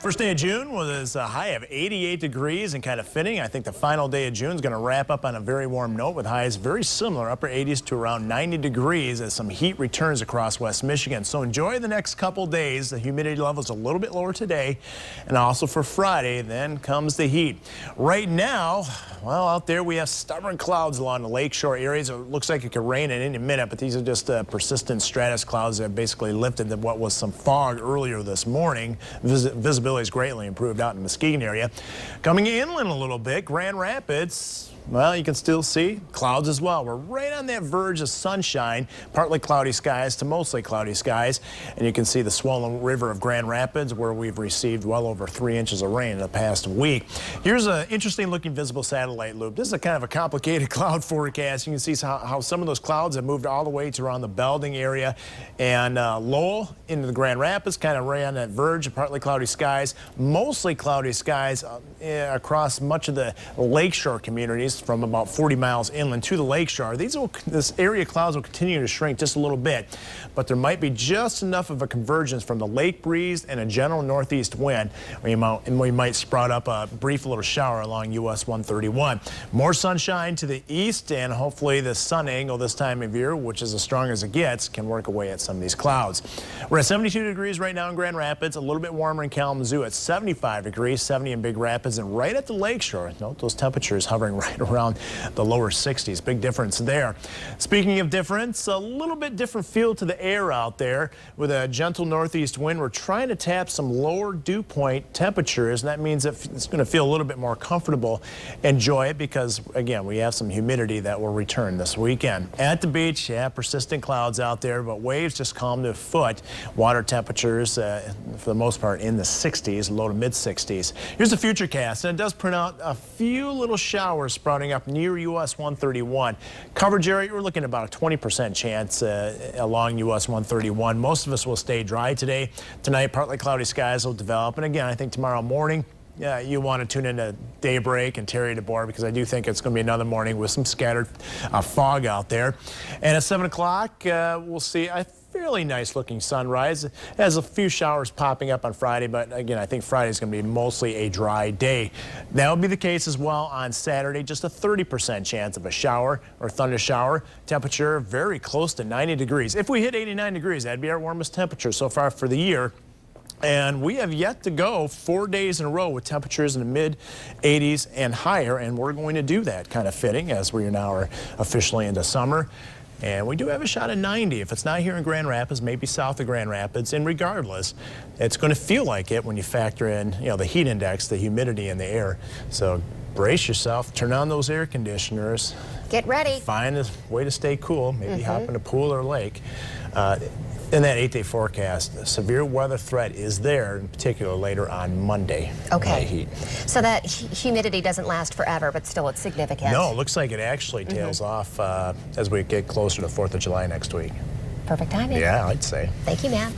First day of June was a high of 88 degrees and kind of fitting. I think the final day of June is going to wrap up on a very warm note with highs very similar, upper 80s to around 90 degrees as some heat returns across West Michigan. So enjoy the next couple days. The humidity level is a little bit lower today, and also for Friday, then comes the heat. Right now, well, out there we have stubborn clouds along the lakeshore areas. It looks like it could rain in any minute, but these are just persistent stratus clouds that have basically lifted what was some fog earlier this morning. Visibility is greatly improved out in the Muskegon area. Coming inland a little bit, Grand Rapids, well, you can still see clouds as well. We're right on that verge of sunshine, partly cloudy skies to mostly cloudy skies. And you can see the swollen river of Grand Rapids where we've received well over 3 inches of rain in the past week. Here's an interesting looking visible satellite loop. This is a kind of a complicated cloud forecast. You can see how some of those clouds have moved all the way to around the Belding area and Lowell into the Grand Rapids, kind of right on that verge of partly cloudy skies, mostly cloudy skies across much of the lakeshore communities from about 40 miles inland to the lakeshore. This area of clouds will continue to shrink just a little bit, but there might be just enough of a convergence from the lake breeze and a general northeast wind. We might sprout up a brief little shower along US 131. More sunshine to the east, and hopefully the sun angle this time of year, which is as strong as it gets, can work away at some of these clouds. We're at 72 degrees right now in Grand Rapids, a little bit warmer in Kalamazoo at 75 degrees, 70 in Big Rapids, and right at the lakeshore. Note those temperatures hovering right around the lower 60s. Big difference there. Speaking of difference, a little bit different feel to the air out there with a gentle northeast wind. We're trying to tap some lower dew point temperatures, and that means that it's going to feel a little bit more comfortable. Enjoy it because, again, we have some humidity that will return this weekend. At the beach, yeah, persistent clouds out there, but waves just calm to a foot. Water temperatures, for the most part, in the 60s, low to mid 60s. Here's the futurecast, and it does print out a few little showers sprouting up near US 131. Coverage area, we're looking at about a 20% chance along US 131. Most of us will stay dry today. Tonight, partly cloudy skies will develop. And again, I think tomorrow morning, you want to tune into Daybreak and Terry DeBoer because I do think it's going to be another morning with some scattered fog out there. And at 7 o'clock, we'll see a fairly nice looking sunrise. It has a few showers popping up on Friday, but again, I think Friday is going to be mostly a dry day. That will be the case as well on Saturday. Just a 30% chance of a shower or thunder shower. Temperature very close to 90 degrees. If we hit 89 degrees, that'd be our warmest temperature so far for the year. And we have yet to go 4 days in a row with temperatures in the mid 80s and higher, and we're going to do that, kind of fitting as we now are officially into summer. And we do have a shot at 90. If it's not here in Grand Rapids, maybe south of Grand Rapids. And regardless, it's going to feel like it when you factor in, the heat index, the humidity in the air. So brace yourself, turn on those air conditioners. Get ready. Find a way to stay cool, maybe hop in a pool or lake. In that 8-day forecast, a severe weather threat is there, in particular later on Monday. Okay. Heat. So that humidity doesn't last forever, but still it's significant. No, it looks like it actually tails off as we get closer to 4th of July next week. Perfect timing. Yeah, I'd say. Thank you, Matt.